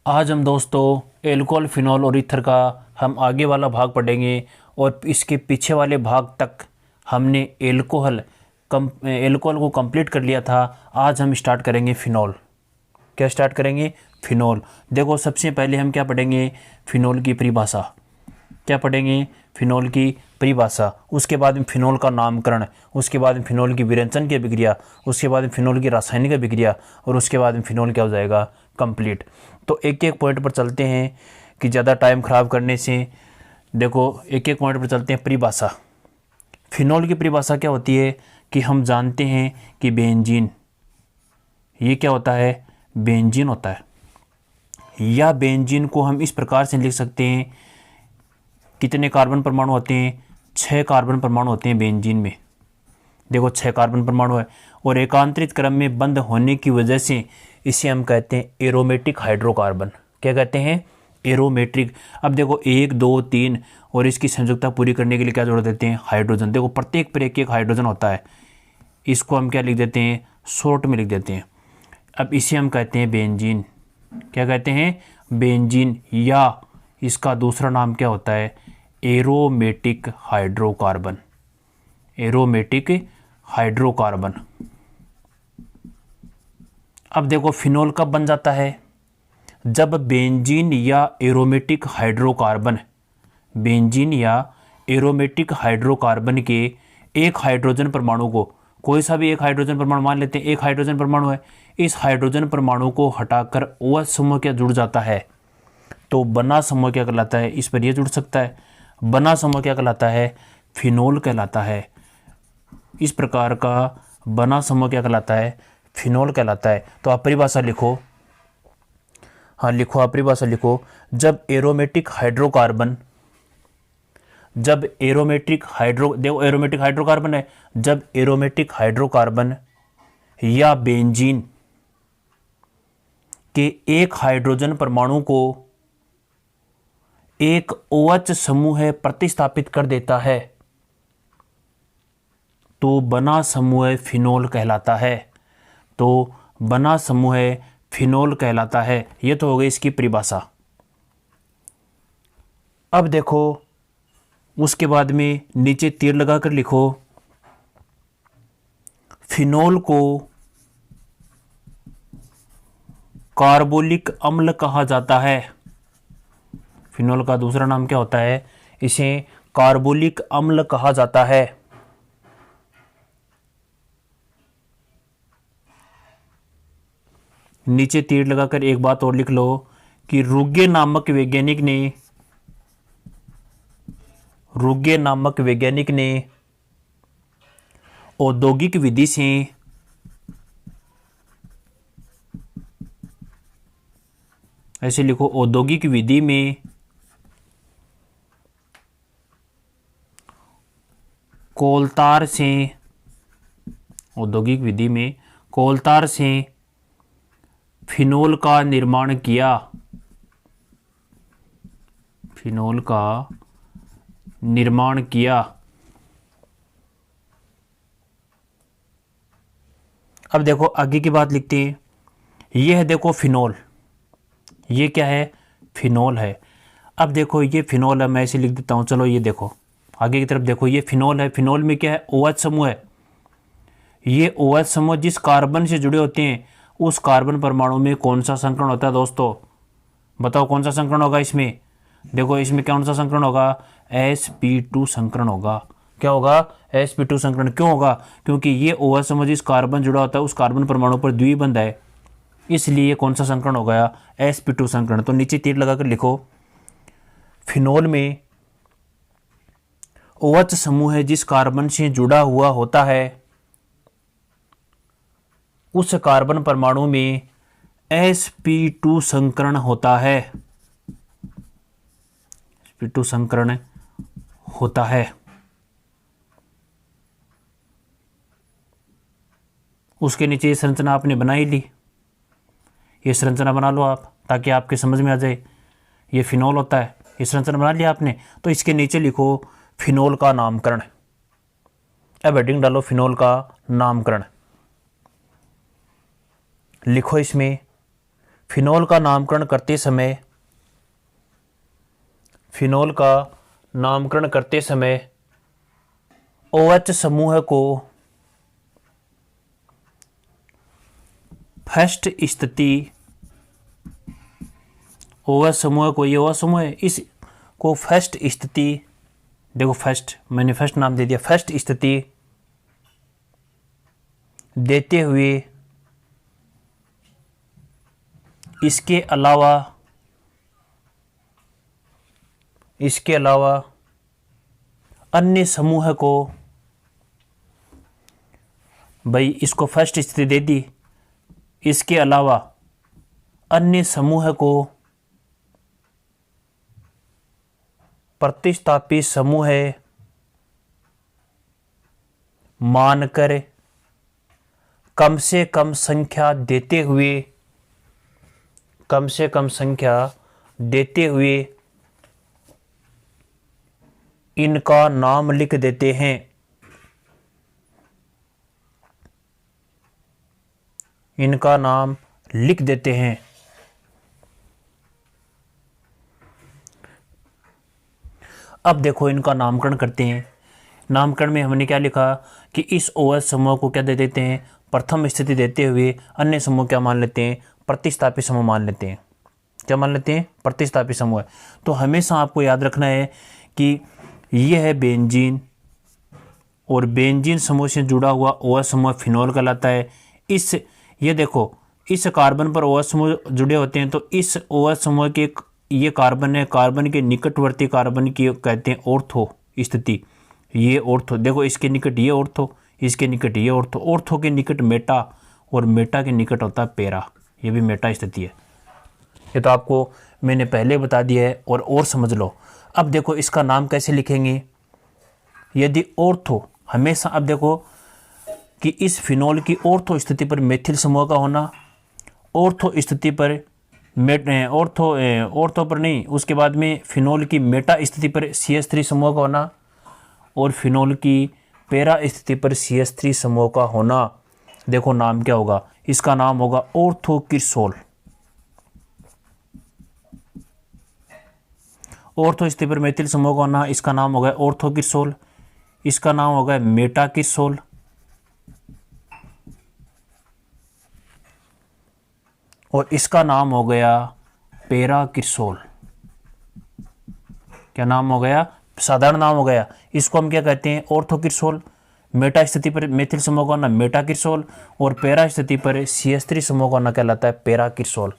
आज हम दोस्तों एल्कोहल, फिनॉल और ईथर का हम आगे वाला भाग पढ़ेंगे और इसके पीछे वाले भाग तक हमने एल्कोहल को कंप्लीट कर लिया था। आज हम स्टार्ट करेंगे फिनॉल। क्या स्टार्ट करेंगे? फिनॉल। देखो, सबसे पहले हम क्या पढ़ेंगे? फिनॉल की परिभाषा। क्या पढ़ेंगे? फिनॉल की परिभाषा। उसके बाद में फिनॉल का नामकरण, उसके बाद में फिनॉल की विरेचन की अभिक्रिया, उसके बाद में फिनॉल की रासायनिक अभिक्रिया और उसके बाद में फिनॉल क्या हो जाएगा? कंप्लीट। तो एक एक पॉइंट पर चलते हैं कि ज़्यादा टाइम ख़राब करने से। देखो, एक एक पॉइंट पर चलते हैं। परिभाषा। फिनॉल की परिभाषा क्या होती है कि हम जानते हैं कि बेंजीन, ये क्या होता है? बेंजीन होता है। या बेंजीन को हम इस प्रकार से लिख सकते हैं, कितने कार्बन परमाणु होते हैं? 6 कार्बन परमाणु होते हैं बेंजीन में। देखो, 6 कार्बन परमाणु है और एकांतरित क्रम में बंद होने की वजह से इसे हम कहते हैं एरोमेटिक हाइड्रोकार्बन। क्या कहते हैं? एरोमेट्रिक। अब देखो, 1 2 3 और इसकी संयोजकता पूरी करने के लिए क्या जोड़ देते हैं? हाइड्रोजन। देखो, प्रत्येक पर एक हाइड्रोजन होता है। इसको हम क्या लिख देते हैं? शॉर्ट में लिख देते हैं। अब इसे हम कहते हैं बेंजीन। क्या कहते हैं? बेंजीन। या इसका दूसरा नाम क्या होता है? Aromatic hydrocarbon. Aromatic hydrocarbon. अब देखो, फिनॉल कब बन जाता है? जब बेंजीन या एरोमेटिक हाइड्रोकार्बन, बेंजीन या एरोमेटिक हाइड्रोकार्बन के एक हाइड्रोजन परमाणु को, कोई सा भी एक हाइड्रोजन परमाणु मान लेते हैं, एक हाइड्रोजन परमाणु है, इस हाइड्रोजन परमाणु को हटाकर OH समूह क्या जुड़ जाता है, तो बना समूह क्या कहलाता है? इस पर यह जुड़ सकता है। बना समूह क्या कहलाता है? फिनॉल कहलाता है। इस प्रकार का बना समूह क्या कहलाता है? फिनॉल कहलाता है। तो आप परिभाषा लिखो। हाँ लिखो, आप परिभाषा लिखो। जब एरोमेटिक हाइड्रोकार्बन, देखो एरोमेटिक हाइड्रोकार्बन है, जब एरोमेटिक हाइड्रोकार्बन या बेंजीन के एक हाइड्रोजन परमाणु को एक OH समूह प्रतिस्थापित कर देता है तो बना समूह फिनॉल कहलाता है। तो बना समूह फिनॉल कहलाता है। ये तो हो गई इसकी परिभाषा। अब देखो, उसके बाद में नीचे तीर लगाकर लिखो, फिनॉल को कार्बोलिक अम्ल कहा जाता है। फिनॉल का दूसरा नाम क्या होता है? इसे कार्बोलिक अम्ल कहा जाता है। नीचे तीर लगाकर एक बात और लिख लो कि रुगे नामक वैज्ञानिक ने औद्योगिक विधि से ऐसे लिखो, औद्योगिक विधि में कोलतार से फिनॉल का निर्माण किया। अब देखो, आगे की बात लिखते हैं। यह देखो फिनॉल, ये क्या है? फिनॉल है। अब देखो, ये फिनॉल है, मैं ऐसे लिख देता हूँ। चलो, ये देखो आगे की तरफ देखो, ये फिनॉल है। फिनॉल में क्या है? OH समूह है। ये OH समूह जिस कार्बन से जुड़े होते हैं उस कार्बन परमाणु में कौन सा संकरण होता है दोस्तों? बताओ कौन सा संकरण होगा इसमें? देखो, इसमें कौन सा संकरण होगा? sp2 संकरण होगा। क्या होगा? sp2 संकरण। क्यों होगा? क्योंकि ये OH समूह जिस कार्बन जुड़ा होता है उस कार्बन परमाणु पर द्विबंध है, इसलिए कौन सा संकरण हो गया? sp2 संकरण। तो नीचे तीर लगाकर लिखो, फिनॉल में OH समूह है जिस कार्बन से जुड़ा हुआ होता है उस कार्बन परमाणु में sp2 संकरण होता है। sp2 संकरण होता है। उसके नीचे ये संरचना आपने बना ही ली। ये संरचना बना लो आप, ताकि आपके समझ में आ जाए। ये फिनॉल होता है, ये संरचना बना लिया आपने। तो इसके नीचे लिखो फिनॉल का नामकरण। अब हेडिंग डालो फिनॉल का नामकरण। लिखो इसमें फिनोल का नामकरण करते समय, फिनोल का नामकरण करते समय OH समूह को फर्स्ट स्थिति, OH समूह को, ये OH समूह है, इस को फर्स्ट स्थिति, देखो फर्स्ट, मैंने फर्स्ट नाम दे दिया, फर्स्ट स्थिति देते हुए इसके अलावा अन्य समूह को, भाई इसको फर्स्ट स्थिति दे दी, इसके अलावा अन्य समूह को प्रतिस्थापी समूह मानकर कम से कम संख्या देते हुए इनका नाम लिख देते हैं। इनका नाम लिख देते हैं। अब देखो इनका नामकरण करते हैं। नामकरण में हमने क्या लिखा कि इस OH समूह को क्या दे देते हैं, प्रथम स्थिति देते हुए अन्य समूह क्या मान लेते हैं, प्रतिस्थापी समूह मान लेते हैं। क्या मान लेते हैं, प्रतिस्थापी समूह। तो हमेशा आपको याद रखना है कि यह है बेंजीन, और बेंजीन समूह से जुड़ा हुआ OH समूह फिनोल कहलाता है। ये देखो इस कार्बन पर OH समूह जुड़े होते हैं, तो इस OH समूह के ये कार्बन है, कार्बन के निकटवर्ती कार्बन की कहते हैं ऑर्थो स्थिति। ये ऑर्थो, देखो इसके निकट ये ऑर्थो, इसके निकट ये ऑर्थो, ऑर्थो के निकट मेटा, और मेटा के निकट होता है पेरा। ये भी मेटा स्थिति है। ये तो आपको मैंने पहले बता दिया है, और समझ लो। अब देखो इसका नाम कैसे लिखेंगे, यदि ऑर्थो हमेशा, अब देखो कि इस फिनोल की ऑर्थो स्थिति पर मेथिल समूह का होना, ऑर्थो स्थिति पर ऑर्थो पर नहीं, उसके बाद में फिनोल की मेटा स्थिति पर CH3 समूह का होना, और फिनोल की पेरा स्थिति पर CH3 समूह का होना। देखो नाम क्या होगा, इसका नाम होगा ऑर्थोकिरसोल। ऑर्थो स्थिति पर मेथिल समूह का होना, इसका नाम होगा ऑर्थोकिरसोल। इसका नाम होगा मेटाकिरसोल। और इसका नाम हो गया पेराकिरसोल। क्या नाम हो गया, साधारण नाम हो गया। इसको हम क्या कहते हैं, ऑर्थोकिरसोल। मेटा स्थिति पर मेथिल समूह का होना मेटाकिरसोल, और पेरा स्थिति पर CH3 समूह का होना कहलाता है पेराकिरसोल।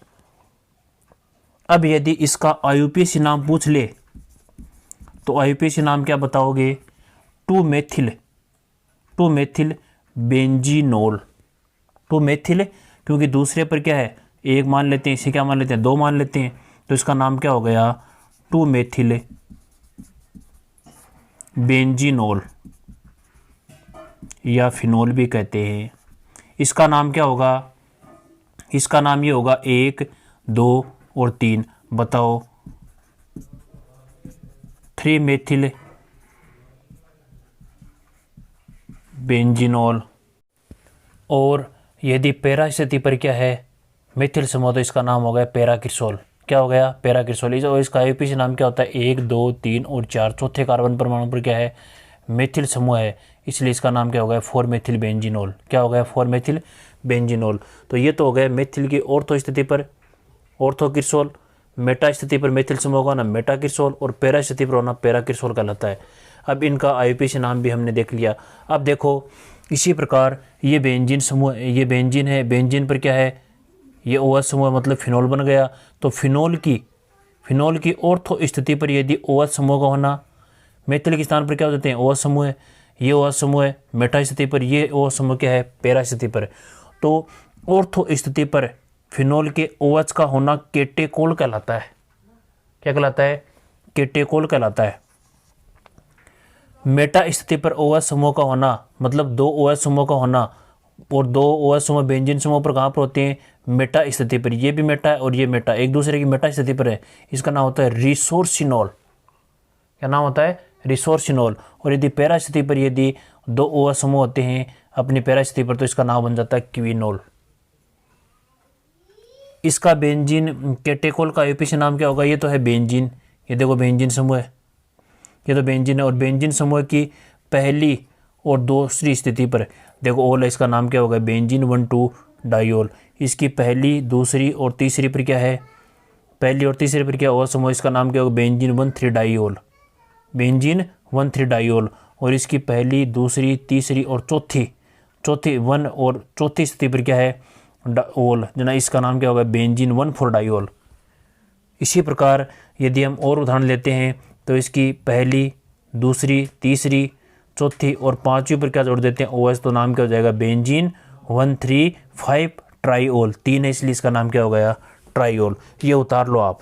अब यदि इसका IUPAC नाम पूछ ले, तो IUPAC नाम क्या बताओगे, 2 मेथिल बेंजीनोल। 2 मेथिल, क्योंकि दूसरे पर क्या है, एक मान लेते हैं, इसे क्या मान लेते हैं, 2 मान लेते हैं, तो इसका नाम क्या हो गया, 2 मेथिल बेंजीनोल, या फिनोल भी कहते हैं। इसका नाम क्या होगा, इसका नाम ये होगा 1, 2 और 3। बताओ, 3 मेथिल बेंजीनोल। और यदि पेरा स्थिति पर क्या है, मेथिल समूह, तो इसका नाम हो गया पेराकिरसोल। क्या हो गया, पेराकिरसोल। इसका IUPAC नाम क्या होता है, 1, 2, 3 और 4। चौथे कार्बन परमाणु पर क्या है, मेथिल समूह है, इसलिए इसका नाम क्या हो गया, 4 मेथिल बेंजीनोल। क्या हो गया, 4 मेथिल बेंजीनोल। तो ये तो हो गया मेथिल की ऑर्थो स्थिति पर ऑर्थोकिरसोल, मेटा स्थिति पर मेथिल समूह का होना मेटाकिरसोल, और पेरा स्थिति पर होना पेराकिरसोल कहलाता है। अब इनका IUPAC नाम भी हमने देख लिया। अब देखो इसी प्रकार ये बेंजीन समूह, ये बेंजीन है, बेंजीन पर क्या है, ये OH समूह मतलब फिनोल बन गया। तो फिनोल की ऑर्थो स्थिति पर यदि OH समूह का होना, मेथिल के स्थान पर क्या हो जाते हैं, OH समूह है, ये OH समूह है। मेटा स्थिति पर ये OH समूह क्या है, पेरा स्थिति पर। तो ऑर्थो स्थिति पर फिनोल के OH का होना केटेकोल कहलाता है। क्या कहलाता है, केटेकोल कहलाता है। मेटा स्थिति पर OH समूह का होना मतलब 2 OH समूह का होना, और 2 OH समूह बेंजीन समूह पर कहाँ पर होते हैं, मेटा स्थिति पर। ये भी मेटा है और ये मेटा, एक दूसरे की मेटा स्थिति पर है। इसका नाम होता है रिसोर्सिनोल। क्या नाम होता है, रिसोर्सिनोल। और यदि पेरा स्थिति पर यदि 2 OH समूह होते हैं अपनी पेरा स्थिति पर, तो इसका नाम बन जाता है क्विनोल। इसका बेंजीन कैटेकोल का आईयूपीएसी नाम क्या होगा? ये तो है बेंजीन, ये देखो बेंजीन समूह है, ये तो बेंजीन है। और बेंजीन समूह की पहली और दूसरी स्थिति पर देखो ओल है, इसका नाम क्या होगा? Benzene 1,2 diol. इसकी पहली, दूसरी और तीसरी पर क्या है? पहली और तीसरी पर क्या ओल समूह, इसका नाम क्या होगा? Benzene 1,3 diol, benzene 1,3 diol. और इसकी पहली, दूसरी, तीसरी और चौथी 1 और चौथी स्थिति पर क्या है? ओल, जना इसका नाम क्या होगा? Benzene 1,4 diol. इसी प्रकार यदि हम और उदाहरण लेते हैं तो इसकी पहली, दूसरी, तीसरी, चौथी और पांचवी पर क्या जोड़ देते हैं? OH, तो नाम क्या हो जाएगा? Benzene 1,3,5 triol. 3 है इसलिए इसका नाम क्या हो गया? ट्राइओल। ये उतार लो आप।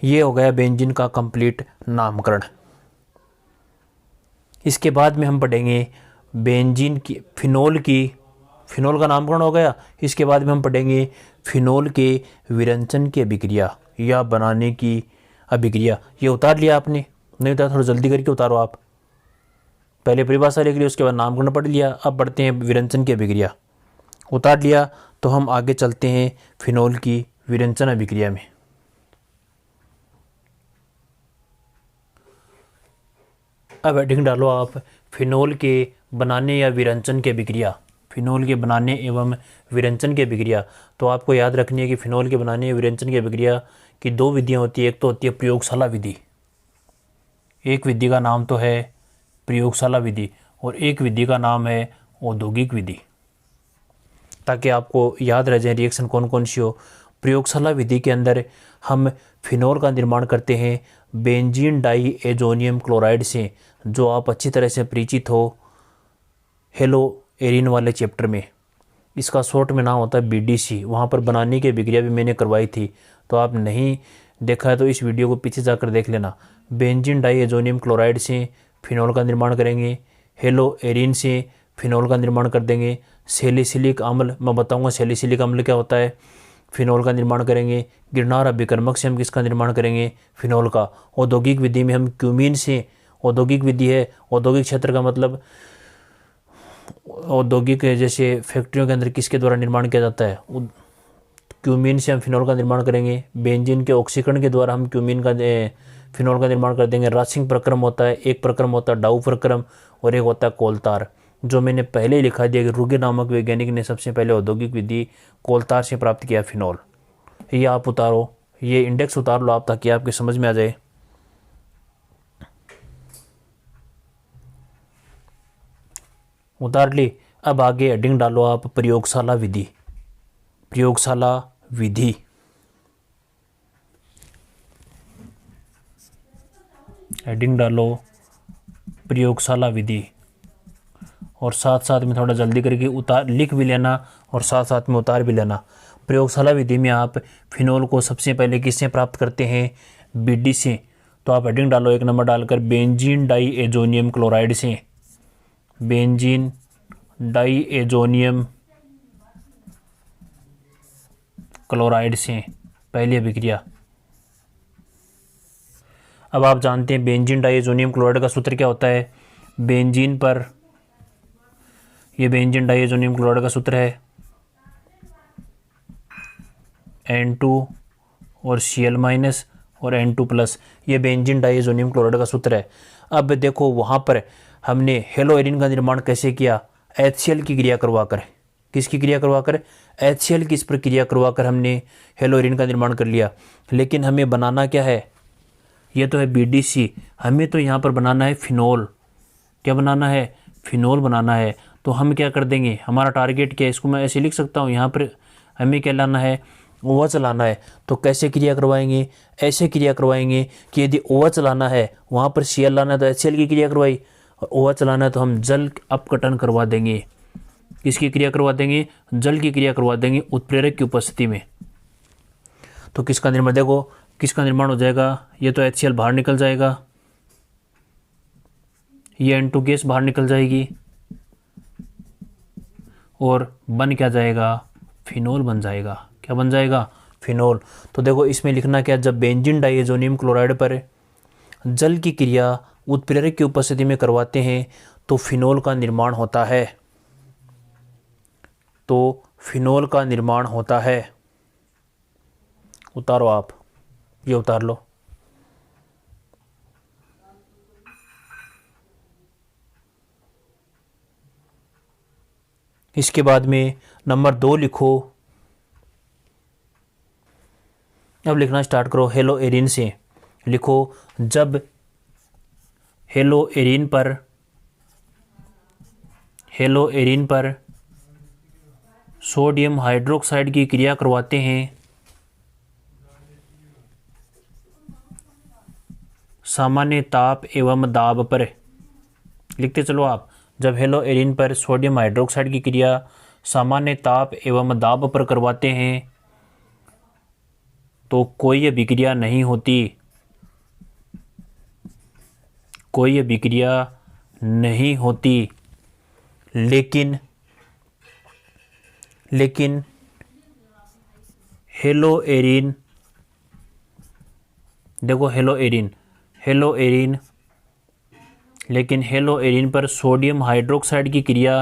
ये हो गया बेंजीन का कंप्लीट नामकरण। इसके बाद में हम पढ़ेंगे बेंजीन की, फिनोल का नामकरण हो गया। इसके बाद में हम पढ़ेंगे फिनोल के विरंजन की अभिक्रिया या बनाने की अभिक्रिया। ये उतार लिया आपने? नहीं उतारा, थोड़ा जल्दी करके उतारो आप। पहले परिभाषा लिख लिया, उसके बाद नामकरण पढ़ लिया, अब पढ़ते हैं विरंजन की अभिक्रिया। उतार लिया तो हम आगे चलते हैं फिनोल की विरंजन अभिक्रिया में। अब हेडिंग डालो आप, फिनोल के बनाने या विरंजन की अभिक्रिया। फिनोल के बनाने एवं विरंजन की अभिक्रिया। तो आपको याद रखनी है कि फिनोल के बनाने या विरंजन की अभिक्रिया की 2 विधियाँ होती है। एक तो होती है प्रयोगशाला विधि, एक विधि का नाम तो है प्रयोगशाला विधि, और एक विधि का नाम है औद्योगिक विधि, ताकि आपको याद रह जाए रिएक्शन कौन कौन सी हो। प्रयोगशाला विधि के अंदर हम फिनोल का निर्माण करते हैं बेंजीन डाई एजोनियम क्लोराइड से, जो आप अच्छी तरह से परिचित हो हेलो एरिन वाले चैप्टर में। इसका शॉर्ट में नाम होता है BDC। वहाँ पर बनाने की अभिक्रिया भी मैंने करवाई थी, तो आप नहीं देखा है तो इस वीडियो को पीछे जाकर देख लेना। बेंजीन डाई एजोनियम क्लोराइड से फिनोल का निर्माण करेंगे, हेलो एरिन से फिनोल का निर्माण कर देंगे। सैलिसिलिक अम्ल, मैं बताऊंगा सैलिसिलिक अम्ल क्या होता है, फिनोल का निर्माण करेंगे। गिरनार अभिकर्मक से हम किसका निर्माण करेंगे? फिनोल का। औद्योगिक विधि में हम क्यूमीन से, औद्योगिक विधि है, औद्योगिक क्षेत्र का मतलब औद्योगिक, जैसे फैक्ट्रियों के अंदर किसके द्वारा निर्माण किया जाता है? क्यूमीन से हम फिनोल का निर्माण करेंगे। बेंजीन के ऑक्सीकरण के द्वारा हम क्यूमीन का फिनोल का निर्माण कर देंगे। रासिंग प्रक्रम होता है, एक प्रक्रम होता है डाउ प्रक्रम, और एक होता है कोलतार, जो मैंने पहले ही लिखा दिया कि रुगे नामक वैज्ञानिक ने सबसे पहले औद्योगिक विधि कोलतार से प्राप्त किया फिनोल। ये आप उतारो, ये इंडेक्स उतार लो आप, ताकि आपके समझ में आ जाए। उतार ली। अब आगे हेडिंग डालो आप प्रयोगशाला विधि। प्रयोगशाला विधि, हेडिंग डालो प्रयोगशाला विधि, और साथ साथ में थोड़ा जल्दी करके उतार लिख भी लेना और साथ साथ में उतार भी लेना। प्रयोगशाला विधि में आप फिनोल को सबसे पहले किससे प्राप्त करते हैं? BD से। तो आप हेडिंग डालो 1 नंबर डालकर बेंजीन डाई एजोनियम क्लोराइड से, बेंजीन डाई एजोनियम क्लोराइड से पहली अभिक्रिया। अब आप जानते हैं बेंजीन डाई एजोनियम क्लोराइड का सूत्र क्या होता है? बेंजीन पर, ये बेंजीन डाई एजोनियम क्लोराइड का सूत्र है N2 और Cl- और N2+। ये बेंजीन डाई एजोनियम क्लोराइड का सूत्र है। अब देखो वहाँ पर हमने हेलो एरिन का निर्माण कैसे किया? HCl की क्रिया करवाकर। किसकी क्रिया करवाकर? HCl की इस पर क्रिया करवाकर हमने हेलो एरिन का निर्माण कर लिया। लेकिन हमें बनाना क्या है? ये तो है BDC, हमें तो यहाँ पर बनाना है फिनोल। क्या बनाना है? फिनोल बनाना है। तो हम क्या कर देंगे? हमारा टारगेट क्या है? इसको मैं ऐसे लिख सकता हूँ, यहाँ पर हमें क्या लाना है? OH लाना है। तो कैसे क्रिया करवाएंगे? ऐसे क्रिया करवाएंगे कि यदि OH लाना है, वहाँ पर Cl लाना है तो HCl की क्रिया करवाई, और OH लाना है तो हम जल अपकटन करवा देंगे। किसकी क्रिया करवा देंगे? जल की क्रिया करवा देंगे उत्प्रेरक की उपस्थिति में। तो किसका निर्माण, देखो किसका निर्माण हो जाएगा? ये तो HCl बाहर निकल जाएगा, ये N2 गैस बाहर निकल जाएगी, और बन क्या जाएगा? फिनोल बन जाएगा। क्या बन जाएगा? फिनोल। तो देखो इसमें लिखना क्या, जब बेंजीन डाई एजोनियम क्लोराइड पर जल की क्रिया उत्प्रेरक की उपस्थिति में करवाते हैं तो फिनोल का निर्माण होता है। तो फिनोल का निर्माण होता है। उतारो आप, ये उतार लो। इसके बाद में नंबर 2 लिखो। अब लिखना स्टार्ट करो हेलो एरिन से। लिखो जब हेलो एरिन पर सोडियम हाइड्रोक्साइड की क्रिया करवाते हैं, सामान्य ताप एवं दाब पर। लिखते चलो आप। जब हेलो एरिन पर सोडियम हाइड्रोक्साइड की क्रिया सामान्य ताप एवं दाब पर करवाते हैं तो कोई अभिक्रिया नहीं होती, कोई अभिक्रिया नहीं होती। लेकिन हेलो एरिन, देखो हेलो एरिन, लेकिन हेलो एरिन पर सोडियम हाइड्रोक्साइड की क्रिया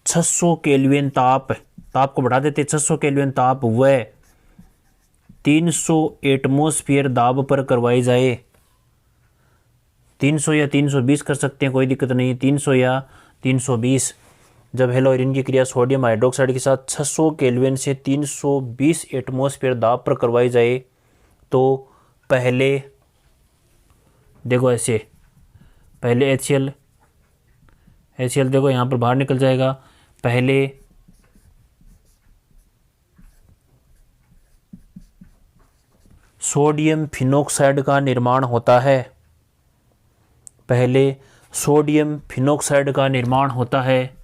600 केल्विन ताप को बढ़ा देते, 600 केल्विन ताप व 300 एटमॉस्फेयर दाब पर करवाई जाए। 300 या 320 कर सकते हैं, कोई दिक्कत नहीं, 300 या 320। जब हेलो एरिन की क्रिया सोडियम हाइड्रोक्साइड के साथ 600 केल्विन से 320 एटमॉस्फेयर दाब पर करवाई जाए तो पहले देखो ऐसे, पहले HCl देखो यहाँ पर बाहर निकल जाएगा। पहले सोडियम फिनॉक्साइड का निर्माण होता है, पहले सोडियम फिनॉक्साइड का निर्माण होता है,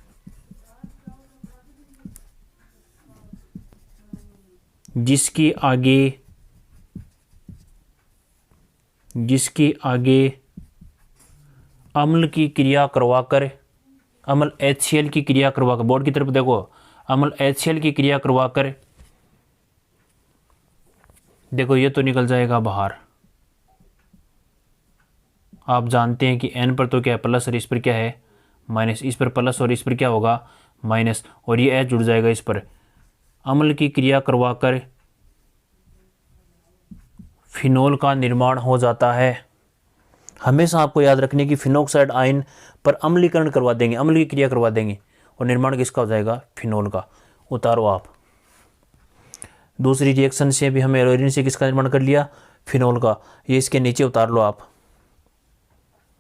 जिसकी आगे अम्ल की क्रिया करवाकर, अम्ल HCl की क्रिया करवाकर, बोर्ड की तरफ देखो, अम्ल HCl की क्रिया करवाकर, देखो ये तो निकल जाएगा बाहर। आप जानते हैं कि N पर तो क्या है प्लस और इस पर क्या है माइनस, इस पर प्लस और इस पर क्या होगा माइनस, और ये H जुड़ जाएगा इस पर। अम्ल की क्रिया करवाकर फिनोल का निर्माण हो जाता है। हमेशा आपको याद रखने की फिनॉक्साइड आयन पर अम्लीकरण करवा देंगे, अम्ल की क्रिया करवा देंगे और निर्माण किसका हो जाएगा फिनोल का। उतारो आप। दूसरी रिएक्शन से भी हमें एरोरिन से किसका निर्माण कर लिया फिनोल का। ये इसके नीचे उतार लो आप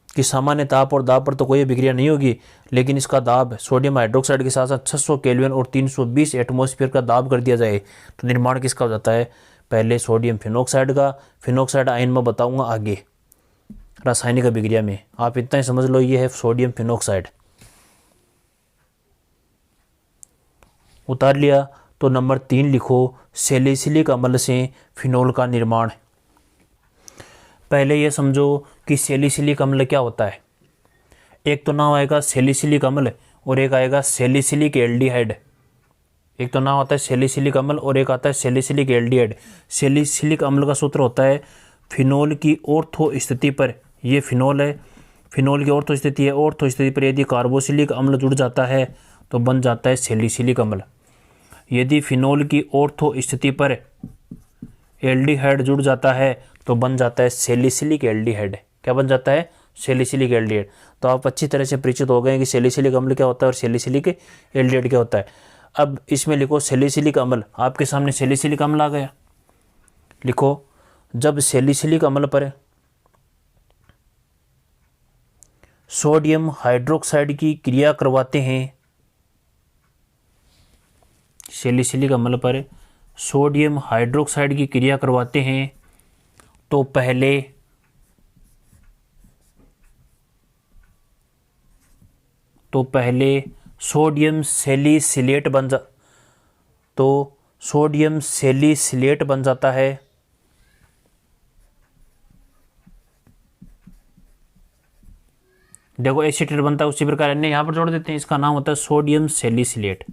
कि सामान्य ताप और दाब पर तो कोई अभिक्रिया नहीं होगी, लेकिन इसका दाब सोडियम हाइड्रोक्साइड के साथ साथ 600 केल्विन और 320 एटमॉस्फेयर का दाब कर दिया जाए तो निर्माण किसका हो जाता है पहले सोडियम फिनॉक्साइड का। फिनॉक्साइड आयन में बताऊंगा आगे रासायनिक अभिक्रिया में, आप इतना ही समझ लो ये है सोडियम फिनॉक्साइड। उतार लिया तो नंबर 3 लिखो सैलिसिलिक अम्ल से फिनोल का निर्माण। पहले ये समझो कि सैलिसिलिक अम्ल क्या होता है। एक तो नाम आएगा सैलिसिलिक अम्ल और एक आएगा सैलिसिलिक एल्डिहाइड। एक तो नाम आता है सैलिसिलिक अम्ल और एक आता है सैलिसिलिक एल्डिहाइड। सैलिसिलिक अम्ल का सूत्र होता है फिनोल की ऑर्थो स्थिति पर, ये फिनोल है, फिनोल की ऑर्थो स्थिति है, ऑर्थो स्थिति पर यदि कार्बोसिलिक अम्ल जुड़ जाता है तो बन जाता है सैलिसिलिक अम्ल। यदि फिनोल की ऑर्थो स्थिति पर एल्डिहाइड जुड़ जाता है तो बन जाता है सैलिसिलिक एल्डिहाइड। क्या बन जाता है सैलिसिलिक एल्डिहाइड। तो आप अच्छी तरह से परिचित हो गए कि सैलिसिलिक अम्ल क्या होता है और सैलिसिलिक एल्डिहाइड क्या होता है। अब इसमें लिखो सैलिसिलिक अम्ल, आपके सामने सैलिसिलिक अम्ल आ गया। लिखो जब सैलिसिलिक अम्ल पर सोडियम हाइड्रोक्साइड की क्रिया करवाते हैं, सैलिसिलिक अम्ल पर सोडियम हाइड्रोक्साइड की क्रिया करवाते हैं तो पहले सोडियम सैलिसिलेट बन जाता है। देखो एसीटेट बनता है उसी प्रकार अन्य यहां पर जोड़ देते हैं, इसका नाम होता है सोडियम सैलिसिलेट।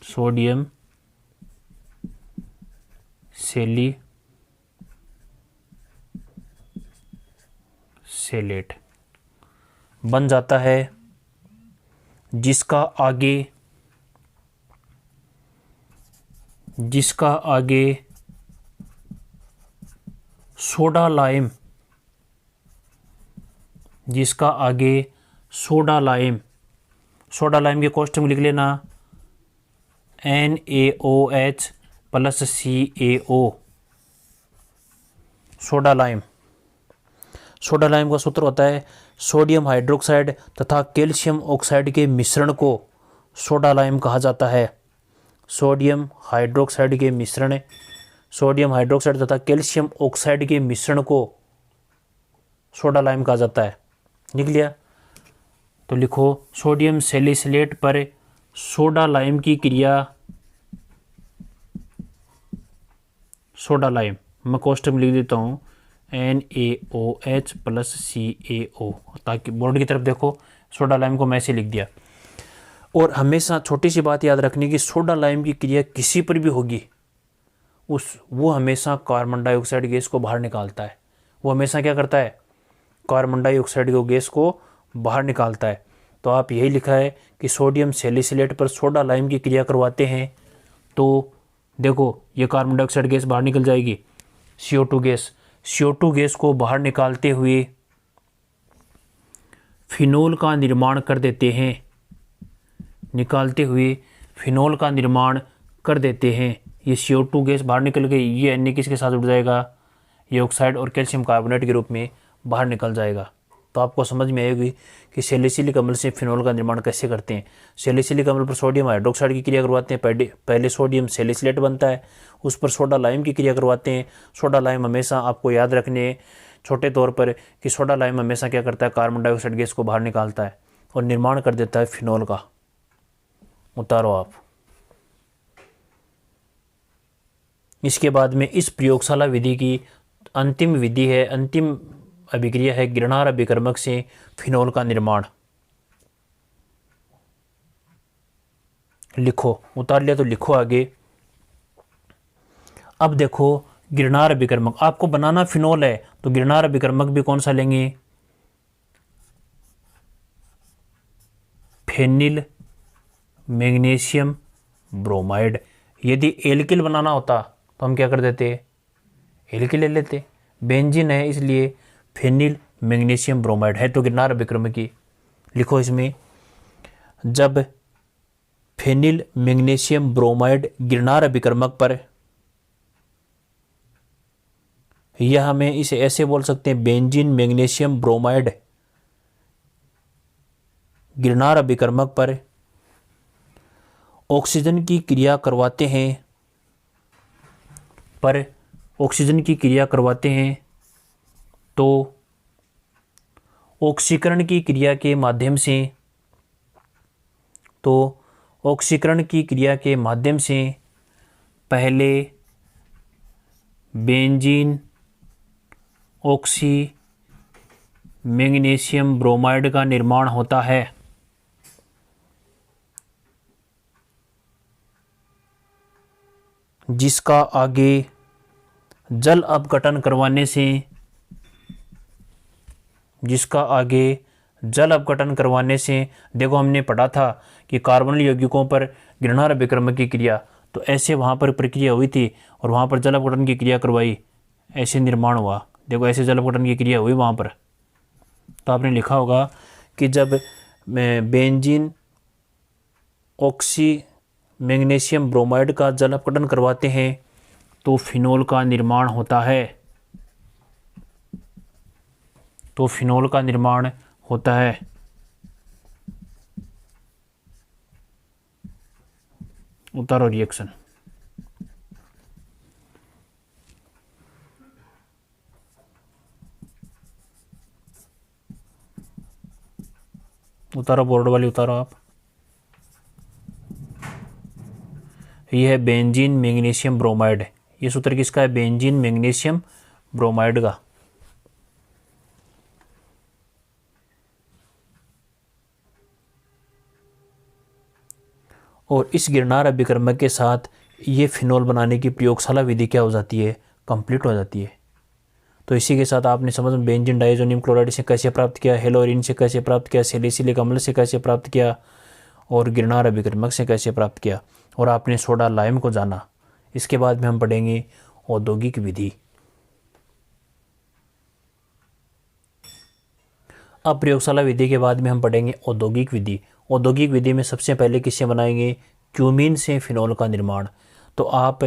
सोडियम सैलिसिलेट बन जाता है, जिसका आगे सोडा लाइम, सोडा लाइम के कॉस्ट्यूम लिख लेना NaOH plus CaO। Soda lime का सूत्र होता है सोडियम हाइड्रोक्साइड तथा कैल्शियम ऑक्साइड के मिश्रण को सोडा लाइम कहा जाता है। सोडियम हाइड्रोक्साइड तथा कैल्शियम ऑक्साइड के मिश्रण को सोडा लाइम कहा जाता है। लिख लिया? तो लिखो सोडियम सैलिसिलेट पर सोडा लाइम की क्रिया, सोडा लाइम मैं कॉस्ट्यूम लिख देता हूँ NaOH प्लस CaO, ताकि बोर्ड की तरफ देखो, सोडा लाइम को मैं ऐसे लिख दिया। और हमेशा छोटी सी बात याद रखनी कि सोडा लाइम की क्रिया किसी पर भी होगी वो हमेशा कार्बन डाइऑक्साइड गैस को बाहर निकालता है। वो हमेशा क्या करता है? कार्बन डाइऑक्साइड गैस को बाहर निकालता है। तो आप यही लिखा है कि सोडियम सैलिसिलेट पर सोडा लाइम की क्रिया करवाते हैं तो देखो ये कार्बन डाइऑक्साइड गैस बाहर निकल जाएगी, CO2 गैस को बाहर निकालते हुए फिनोल का निर्माण कर देते हैं, ये CO2 गैस बाहर निकल गई, ये अन्य किसके साथ जुड़ जाएगा? ये ऑक्साइड और कैल्शियम कार्बोनेट के रूप में बाहर निकल जाएगा। तो आपको समझ में आएगी कि सैलिसिलिक अम्ल से फिनोल का निर्माण कैसे करते हैं। सैलिसिलिक अम्ल पर सोडियम हाइड्रोक्साइड की क्रिया करवाते हैं, पहले सोडियम सैलिसिलेट बनता है, उस पर सोडा लाइम की क्रिया करवाते हैं। सोडा लाइम हमेशा आपको याद रखने छोटे तौर पर कि सोडा लाइम हमेशा क्या करता है? कार्बन डाइऑक्साइड गैस को बाहर निकालता है और निर्माण कर देता है फिनोल का। उतारो आप। इसके बाद में इस प्रयोगशाला विधि की अंतिम अभिक्रिया है गिरनार अभिकर्मक से फिनोल का निर्माण। लिखो, उतार लिया तो लिखो आगे। अब देखो गिरनार अभिकर्मक आपको बनाना फिनोल है तो गिरनार अभिकर्मक भी कौन सा लेंगे? Phenyl magnesium bromide. यदि एल्किल बनाना होता तो हम क्या कर देते? एल्किल ले लेते। बेंजीन है इसलिए फेनिल मैग्नीशियम ब्रोमाइड है तो गिरनार अभिकर्मक की। लिखो इसमें जब फेनिल मैग्नीशियम ब्रोमाइड गिरनार अभिकर्मक पर, यह हमें इसे ऐसे बोल सकते हैं बेंजीन मैग्नीशियम ब्रोमाइड गिरनार अभिकर्मक पर ऑक्सीजन की क्रिया करवाते हैं तो ऑक्सीकरण की क्रिया के माध्यम से पहले बेंजीन ऑक्सी मैग्नीशियम ब्रोमाइड का निर्माण होता है, जिसका आगे जल अपघटन करवाने से देखो हमने पढ़ा था कि कार्बोनिल यौगिकों पर गिरनार अभिकर्मक की क्रिया, तो ऐसे वहाँ पर प्रक्रिया हुई थी और वहाँ पर जल अपघटन की क्रिया करवाई, ऐसे निर्माण हुआ। देखो ऐसे जल अपघटन की क्रिया हुई वहाँ पर। तो आपने लिखा होगा कि जब बेंजीन ऑक्सी मैग्नीशियम ब्रोमाइड का जल अपघटन करवाते हैं तो फिनोल का निर्माण होता है। उतारो रिएक्शन। उतारो बोर्ड वाली, उतारो आप। यह है बेंजीन मैग्नीशियम ब्रोमाइड। ये सूत्र किसका है? बेंजीन मैग्नीशियम ब्रोमाइड का। और इस गिरनार अभिकर्मक के साथ ये फिनोल बनाने की प्रयोगशाला विधि क्या हो जाती है? कंप्लीट हो जाती है। तो इसी के साथ आपने समझ में बेंजीन डाइजोनियम क्लोराइड से कैसे प्राप्त किया, हेलोरिन से कैसे प्राप्त किया, सैलिसिलिक अम्ल से कैसे प्राप्त किया और गिरनार अभिक्रमक से कैसे प्राप्त किया, और आपने सोडा लाइम को जाना। इसके बाद में हम पढ़ेंगे औद्योगिक विधि। अब प्रयोगशाला विधि के बाद में हम पढ़ेंगे औद्योगिक विधि। औद्योगिक विधि में सबसे पहले किससे बनाएंगे, क्यूमीन से फिनोल का निर्माण। तो आप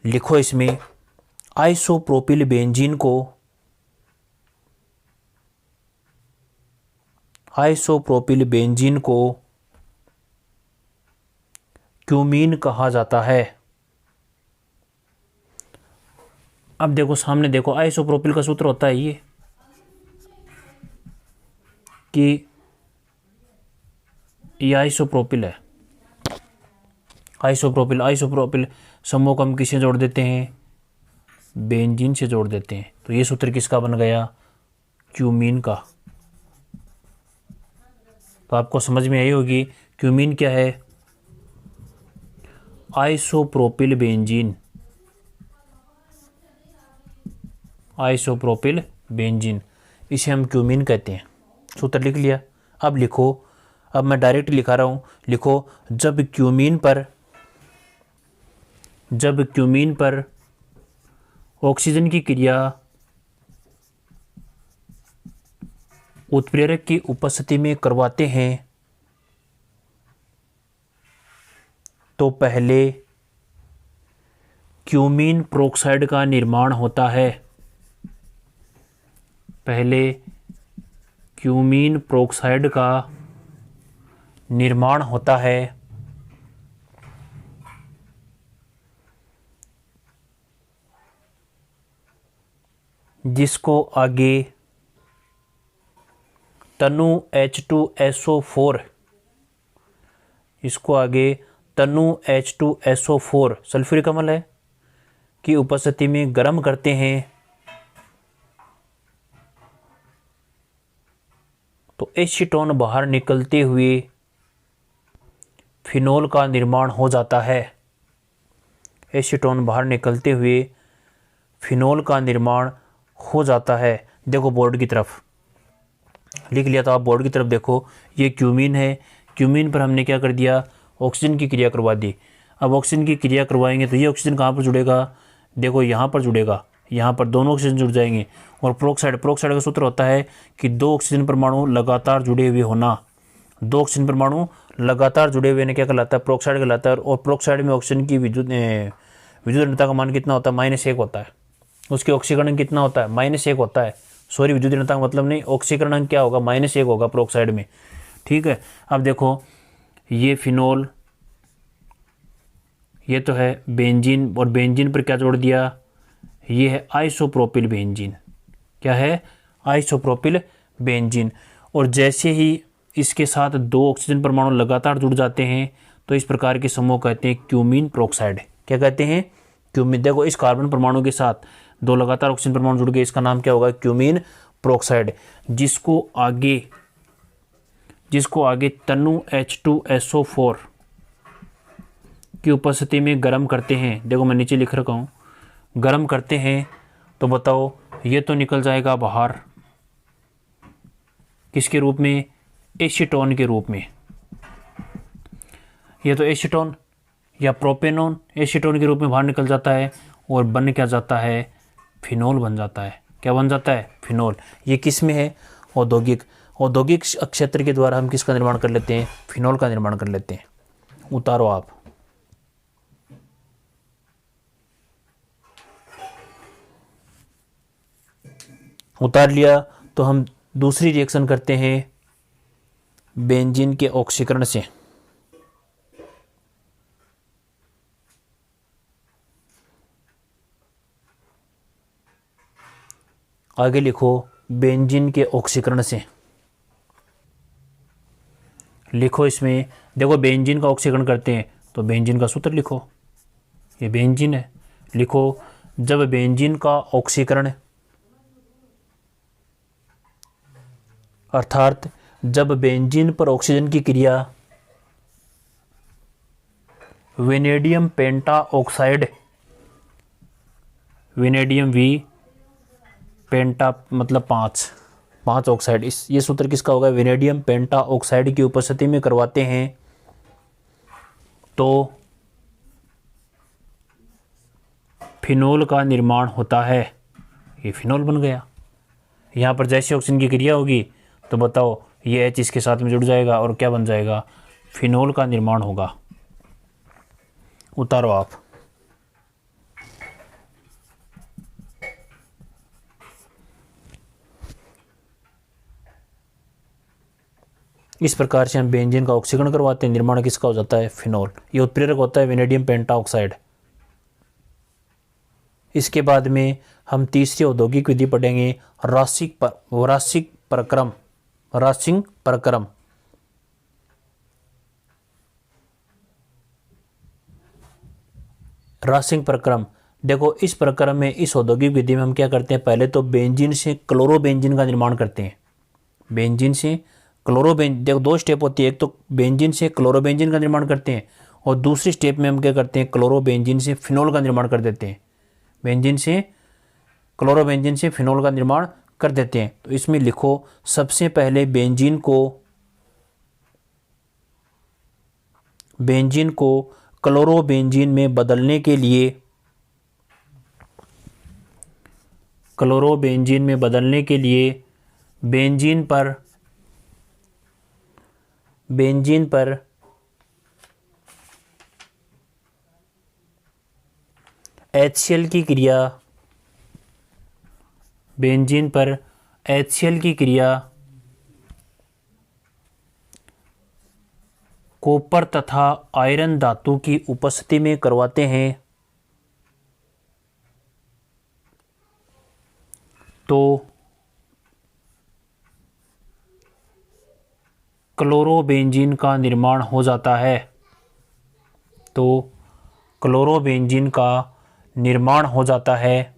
लिखो इसमें आइसोप्रोपिल बेंजीन को क्यूमीन कहा जाता है। अब देखो सामने देखो, आइसोप्रोपिल का सूत्र होता है ये कि ये आइसोप्रोपिल है। आइसोप्रोपिल समूह को हम किससे जोड़ देते हैं, बेंजीन से जोड़ देते हैं। तो ये सूत्र किसका बन गया, क्यूमीन का। तो आपको समझ में आई होगी क्यूमीन क्या है, आइसोप्रोपिल बेंजीन, इसे हम क्यूमीन कहते हैं। सूत्र लिख लिया। अब लिखो, अब मैं डायरेक्ट लिखा रहा हूं, लिखो जब क्यूमीन पर ऑक्सीजन की क्रिया उत्प्रेरक की उपस्थिति में करवाते हैं तो पहले क्यूमीन प्रोक्साइड का निर्माण होता है। पहले क्यूमीन प्रोक्साइड का निर्माण होता है, जिसको आगे तनु H2SO4 सल्फ्यूरिक अम्ल है की उपस्थिति में गर्म करते हैं तो एसीटोन बाहर निकलते हुए फिनोल का निर्माण हो जाता है। एसीटोन बाहर निकलते हुए फिनोल का निर्माण हो जाता है। देखो बोर्ड की तरफ लिख लिया, तो आप बोर्ड की तरफ देखो, ये क्यूमीन है। क्यूमीन पर हमने क्या कर दिया, ऑक्सीजन की क्रिया करवा दी। अब ऑक्सीजन की क्रिया करवाएंगे तो ये ऑक्सीजन कहाँ पर जुड़ेगा, देखो यहाँ पर जुड़ेगा, यहाँ पर दोनों ऑक्सीजन जुड़ जाएंगे। और प्रोक्साइड का सूत्र होता है कि दो ऑक्सीजन परमाणु लगातार जुड़े हुए होना। दो ऑक्सीजन परमाणु लगातार जुड़े हुए ने क्या कहलाता है, प्रोक्साइड कहलाता है। और प्रोक्साइड में ऑक्सीजन की विद्युत ऋणता का मान कितना होता है, -1 होता है। उसके ऑक्सीकरण कितना होता है, -1 होता है। सॉरी, विद्युत ऋणता का मतलब नहीं, ऑक्सीकरण क्या होगा, -1 होगा प्रोक्साइड में। ठीक है। अब देखो ये फिनोल, ये तो है बेंजीन, और बेंजीन पर क्या जोड़ दिया, ये है आइसोप्रोपिल बेंजीन। क्या है, आइसोप्रोपिल बेंजीन। और जैसे ही इसके साथ दो ऑक्सीजन परमाणु लगातार जुड़ जाते हैं तो इस प्रकार के समूह कहते हैं क्यूमीन प्रोक्साइड। क्या कहते हैं, क्यूमीन। देखो इस कार्बन परमाणु के साथ दो लगातार ऑक्सीजन परमाणु जुड़ गए, इसका नाम क्या होगा, क्यूमीन प्रोक्साइड। जिसको आगे तनु H2SO4 की उपस्थिति में गर्म करते हैं। देखो मैं नीचे लिख रखा हूँ, गर्म करते हैं तो बताओ ये तो निकल जाएगा बाहर, किसके रूप में, एसीटोन के रूप में। ये तो एसीटोन या प्रोपेनोन एसीटोन के रूप में बाहर निकल जाता है और बन क्या जाता है, फिनोल बन जाता है। क्या बन जाता है, फिनोल। ये किस में है, औद्योगिक क्षेत्र के द्वारा हम किसका निर्माण कर लेते हैं, फिनोल का निर्माण कर लेते हैं। उतारो आप, उतार लिया। तो हम दूसरी रिएक्शन करते हैं बेंजीन के ऑक्सीकरण से। आगे लिखो बेंजीन के ऑक्सीकरण से। लिखो इसमें, देखो बेंजीन का ऑक्सीकरण करते हैं तो बेंजीन का सूत्र लिखो, ये बेंजीन है। लिखो जब बेंजीन का ऑक्सीकरण, अर्थात जब बेंजीन पर ऑक्सीजन की क्रिया वेनेडियम पेंटा ऑक्साइड, वेनेडियम V पेंटा मतलब पाँच पाँच ऑक्साइड, इस ये सूत्र किसका होगा, वेनेडियम पेंटा ऑक्साइड की उपस्थिति में करवाते हैं तो फिनोल का निर्माण होता है। ये फिनोल बन गया। यहाँ पर जैसे ऑक्सीजन की क्रिया होगी तो बताओ ये H इसके साथ में जुड़ जाएगा और क्या बन जाएगा, फिनोल का निर्माण होगा। उतारो आप। इस प्रकार से हम बेंजीन का ऑक्सीकरण करवाते हैं, निर्माण किसका हो जाता है, फिनोल। ये उत्प्रेरक होता है वेनेडियम पेंटाऑक्साइड। इसके बाद में हम तीसरी औद्योगिक विधि पढ़ेंगे, राशिक प्रक्रम। राशिक प्रक्रम राशिक प्रक्रम देखो, इस प्रक्रम में, इस औद्योगिक विधि में हम क्या करते हैं, पहले तो बेंजीन से क्लोरोबेंजीन का निर्माण करते हैं। बेंजीन से क्लोरोबेंजीन, देखो दो स्टेप होती है, एक तो बेंजीन से क्लोरोबेंजीन का निर्माण करते हैं और दूसरी स्टेप में हम क्या करते हैं, क्लोरोबेंजीन से फिनोल का निर्माण कर देते हैं। बेंजीन से क्लोरोबेंजीन से फिनोल का निर्माण कर देते हैं। तो इसमें लिखो, सबसे पहले बेंजीन को क्लोरोबेंजीन में बदलने के लिए, क्लोरोबेंजीन में बदलने के लिए बेंजीन पर HCl की क्रिया, बेंजीन पर HCl की क्रिया कॉपर तथा आयरन धातु की उपस्थिति में करवाते हैं तो क्लोरोबेंजीन का निर्माण हो जाता है। तो क्लोरोबेंजीन का निर्माण हो जाता है।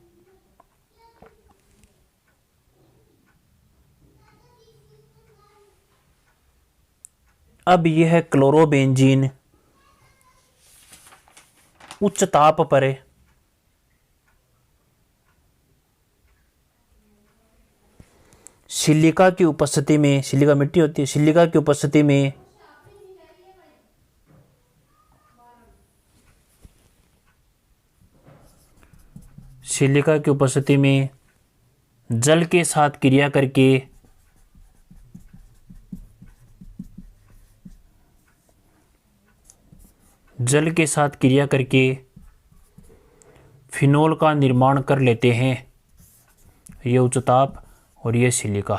अब यह क्लोरोबेंजीन उच्च ताप पर सिलिका की उपस्थिति में, सिलिका मिट्टी होती है, सिलिका की उपस्थिति में सिलिका की उपस्थिति में जल के साथ क्रिया करके फिनोल का निर्माण कर लेते हैं। ये उच्च ताप और ये सिलिका।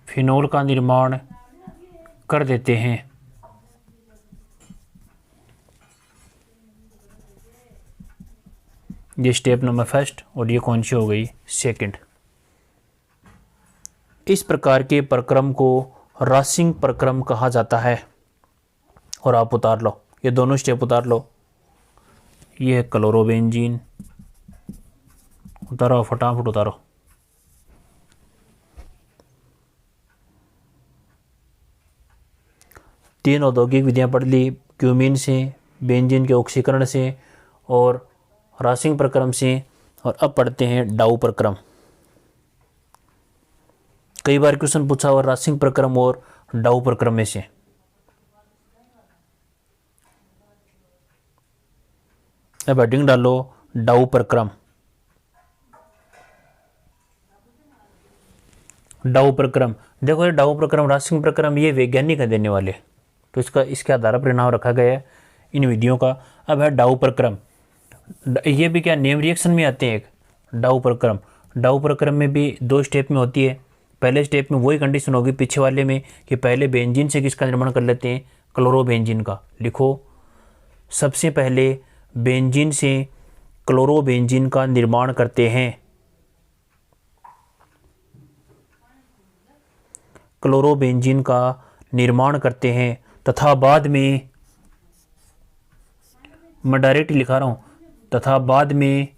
फिनोल का निर्माण कर देते हैं। ये स्टेप नंबर फर्स्ट और ये कौन सी हो गई, सेकंड। इस प्रकार के प्रक्रम को राशिक प्रक्रम कहा जाता है। और आप उतार लो, ये दोनों स्टेप उतार लो। ये है क्लोरोबेंजीन, उतारो फटाफट उतारो। तीन औद्योगिक विधियां पढ़ ली, क्यूमीन से, बेंजीन के ऑक्सीकरण से और राशिक प्रक्रम से। और अब पढ़ते हैं डाउ प्रक्रम। कई बार क्वेश्चन पूछा हुआ राशिक प्रक्रम और डाउ प्रक्रम में से। अब हेडिंग डालो डाउ प्रक्रम। डाउ प्रक्रम देखो, ये डाउ प्रक्रम, राशिक प्रक्रम, ये वैज्ञानिक है देने वाले, तो इसके आधार पर नाम रखा गया है इन विधियों का। अब है डाउ प्रक्रम। ये भी क्या नेम रिएक्शन में आते हैं। एक डाउ प्रक्रम, डाउ प्रक्रम में भी दो स्टेप में होती है। पहले स्टेप में वही कंडीशन होगी पीछे वाले में कि पहले बेंजीन से किसका निर्माण कर लेते हैं, क्लोरोबेंजीन का। लिखो, सबसे पहले बेंजीन से क्लोरोबेंजीन का निर्माण करते हैं। क्लोरोबेंजीन का निर्माण करते हैं तथा बाद में, मैं डायरेक्ट लिखा रहा हूं, तथा बाद में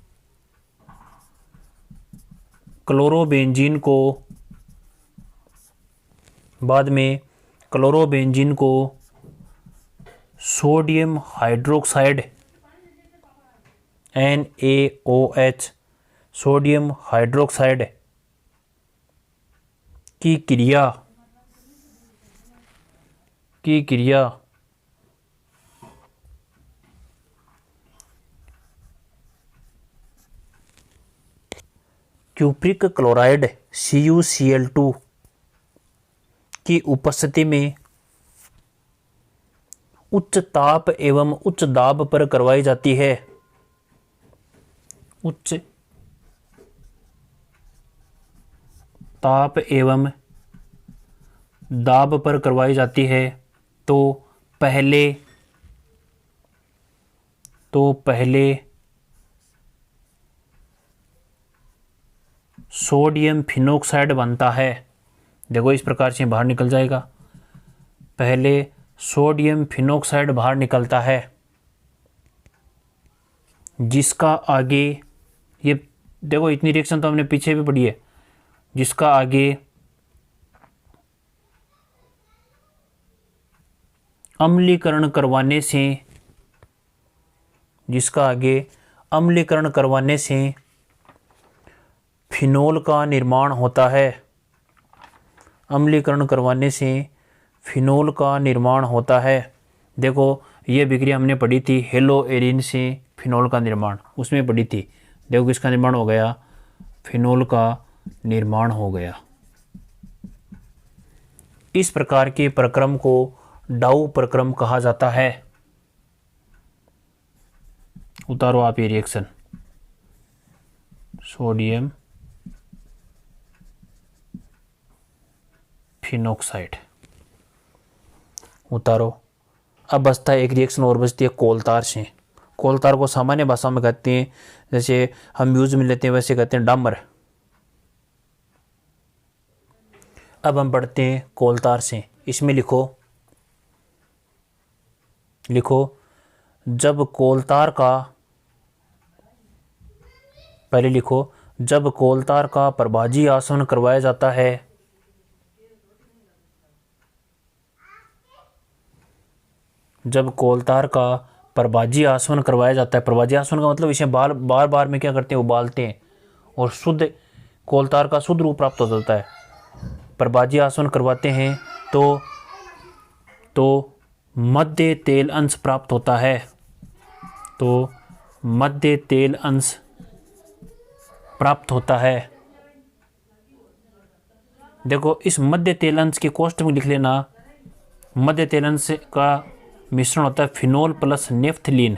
क्लोरोबेंजीन को sodium hydroxide NaOH sodium hydroxide की क्रिया क्यूप्रिक क्लोराइड CuCl2 की उपस्थिति में उच्च ताप एवं उच्च दाब पर करवाई जाती है। उच्च ताप एवं दाब पर करवाई जाती है तो पहले सोडियम फिनोक्साइड बनता है। देखो इस प्रकार से बाहर निकल जाएगा। पहले सोडियम फिनोक्साइड बाहर निकलता है, जिसका आगे, ये देखो इतनी रिएक्शन तो हमने पीछे भी पढ़ी है, जिसका आगे अम्लीकरण करवाने से फिनोल का निर्माण होता है। अम्लीकरण करवाने से फिनोल का निर्माण होता है। देखो ये विक्रिया हमने पढ़ी थी, हेलो एरिन से फिनोल का निर्माण, उसमें पढ़ी थी। देखो किसका निर्माण हो गया, फिनोल का निर्माण हो गया। इस प्रकार के प्रक्रम को डाउ प्रक्रम कहा जाता है। उतारो आप ये रिएक्शन, सोडियम फिनोक्साइड उतारो। अब बचता है एक रिएक्शन और बचती है कोलतार से। कोलतार को सामान्य भाषा में कहते हैं, जैसे हम यूज में लेते हैं वैसे कहते हैं डामर। अब हम पढ़ते हैं कोलतार से। इसमें लिखो जब कोलतार का प्रभाजी आसवन करवाया जाता है, प्रभाजी आसवन का मतलब इसे बार बार में क्या करते हैं, उबालते हैं और शुद्ध कोलतार का शुद्ध रूप प्राप्त हो जाता है। प्रभाजी आसवन करवाते हैं तो मध्य तेल अंश प्राप्त होता है। देखो इस मध्य तेल अंश के कोष्ठ में लिख लेना, मध्य तेल अंश का मिश्रण होता है फिनोल प्लस नेफ्थलीन।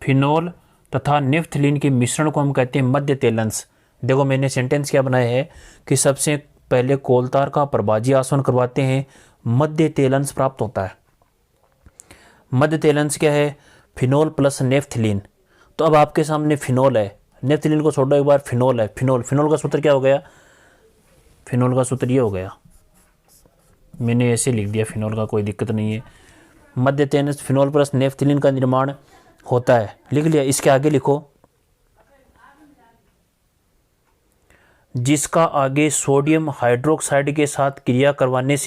फिनोल तथा नेफ्थलीन के मिश्रण को हम कहते हैं मध्य तेल अंश। देखो मैंने सेंटेंस क्या बनाया है कि सबसे पहले कोलतार का प्रभाजी आसवन करवाते हैं, मध्य तेल अंश प्राप्त होता है। मध्य तेल अंश क्या है, फिनोल प्लस नेफ्थलीन। तो अब आपके सामने फिनोल है, नेफ्थलीन को छोड़ो एक बार, फिनोल है। फिनोल का सूत्र क्या हो गया, फिनोल का सूत्र ये हो गया, मैंने ऐसे लिख दिया, फिनोल का कोई दिक्कत नहीं है। मध्य तेल अंश फिनोल प्लस नेफ्थलीन का निर्माण होता है, लिख लिया। इसके आगे लिखो, जिसका आगे सोडियम हाइड्रोक्साइड के साथ क्रिया करवाने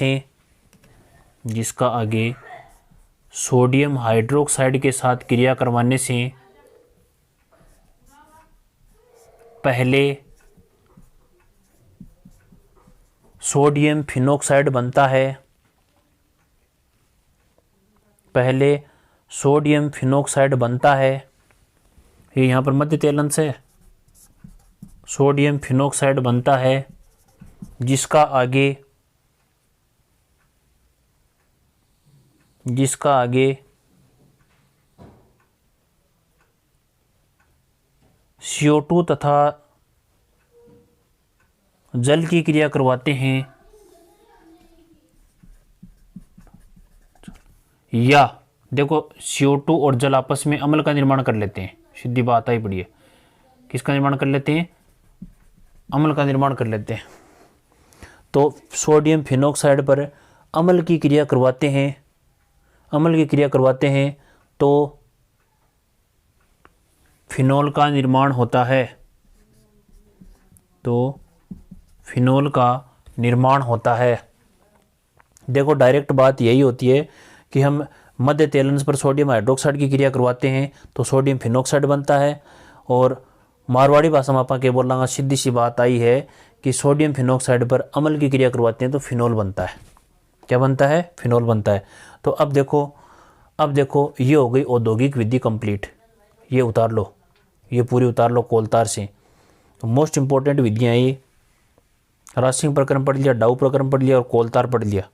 से पहले सोडियम फिनोक्साइड बनता है। ये यहाँ पर मध्य तेल अंश है, सोडियम फिनोक्साइड बनता है, जिसका आगे CO2 तथा जल की क्रिया करवाते हैं, या देखो CO2 और जल आपस में अम्ल का निर्माण कर लेते हैं, सीधी बात आई पड़ी है। किसका निर्माण कर लेते हैं, अम्ल का निर्माण कर लेते हैं। तो सोडियम फिनोक्साइड पर अम्ल की क्रिया करवाते हैं तो फिनोल का निर्माण होता है। देखो डायरेक्ट बात यही होती है कि हम मध्य तेलंस पर सोडियम हाइड्रोक्साइड की क्रिया करवाते हैं तो सोडियम फिनॉक्साइड बनता है। और मारवाड़ी भाषा में आप के बोलना सीधी सी बात आई है कि सोडियम फिनॉक्साइड पर अम्ल की क्रिया करवाते हैं तो फिनोल बनता है। क्या बनता है? फिनोल बनता है। तो अब देखो ये हो गई औद्योगिक विधि कंप्लीट। ये उतार लो, ये पूरी उतार लो कोलतार से। तो मोस्ट इंपॉर्टेंट विधियाँ ये रासिंग प्रक्रम पढ़ लिया, डाउ प्रक्रम पढ़ लिया और कोलतार पढ़ लिया।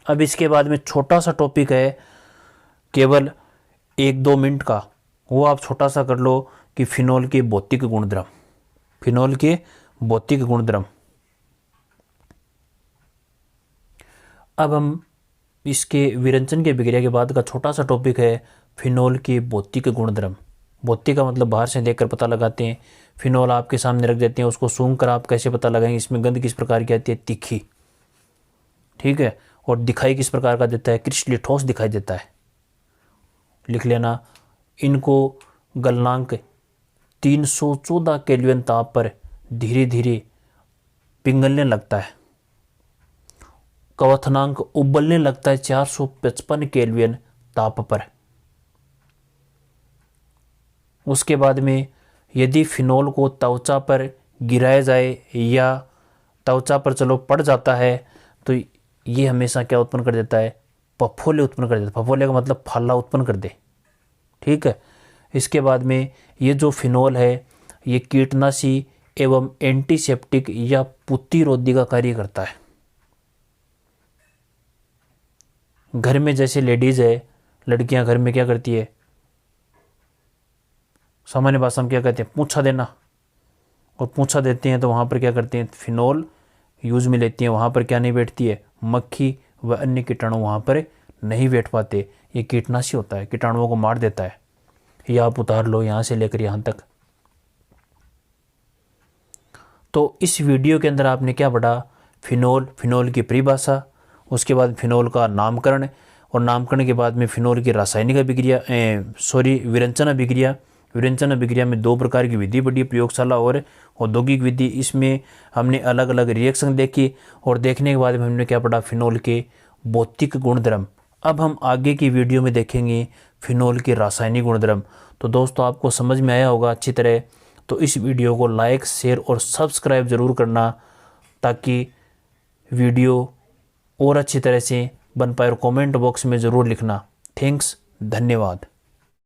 अब इसके बाद में छोटा सा टॉपिक है केवल 1-2 मिनट का, वो आप छोटा सा कर लो कि फिनोल के भौतिक गुणधर्म। फिनोल के भौतिक गुणधर्म। अब हम इसके विरंचन के विक्रिया के बाद का छोटा सा टॉपिक है फिनोल के भौतिक गुणधर्म। भौतिक का मतलब बाहर से देखकर पता लगाते हैं। फिनोल आपके सामने रख देते हैं, उसको सूंघ कर आप कैसे पता लगाएंगे इसमें गंध किस प्रकार की आती है? तीखी। ठीक है। और दिखाई किस प्रकार का देता है? क्रिस्टली ठोस दिखाई देता है। लिख लेना। इनको गलनांक 314 केल्विन ताप पर धीरे धीरे पिघलने लगता है। क्वथनांक उबलने लगता है 455 केल्विन ताप पर। उसके बाद में यदि फिनोल को त्वचा पर गिराया जाए या त्वचा पर चलो पड़ जाता है तो ये हमेशा क्या उत्पन्न कर देता है? फफोले उत्पन्न कर देता है। फफोले का मतलब फाला उत्पन्न कर दे। ठीक है। इसके बाद में ये जो फिनोल है ये कीटनाशी एवं एंटीसेप्टिक या पुत्ती रोधी का कार्य करता है। घर में जैसे लेडीज है, लड़कियां घर में क्या करती है? सामान्य भाषा में क्या कहते हैं? पूंछा देना। और पूंछा देते हैं तो वहाँ पर क्या करते हैं? फिनोल यूज में लेती हैं। वहाँ पर क्या नहीं बैठती है? मक्खी व अन्य कीटाणु वहाँ पर नहीं बैठ पाते। ये कीटनाशी होता है, कीटाणुओं को मार देता है। ये आप उतार लो यहाँ से लेकर यहाँ तक। तो इस वीडियो के अंदर आपने क्या पढ़ा? फिनोल, फिनोल की परिभाषा, उसके बाद फिनोल का नामकरण, और नामकरण के बाद में फिनोल की रासायनिक अभिक्रिया विरंचन अभिक्रिया। विरंचन अभिक्रिया में 2 प्रकार की विधि पड़ी, प्रयोगशाला और औद्योगिक विधि। इसमें हमने अलग अलग रिएक्शन देखी और देखने के बाद में हमने क्या पढ़ा? फिनोल के भौतिक गुणधर्म। अब हम आगे की वीडियो में देखेंगे फिनोल के रासायनिक गुणधर्म। तो दोस्तों आपको समझ में आया होगा अच्छी तरह। तो इस वीडियो को लाइक, शेयर और सब्सक्राइब ज़रूर करना ताकि वीडियो और अच्छी तरह से बन पाए। और कमेंट बॉक्स में ज़रूर लिखना। थैंक्स, धन्यवाद।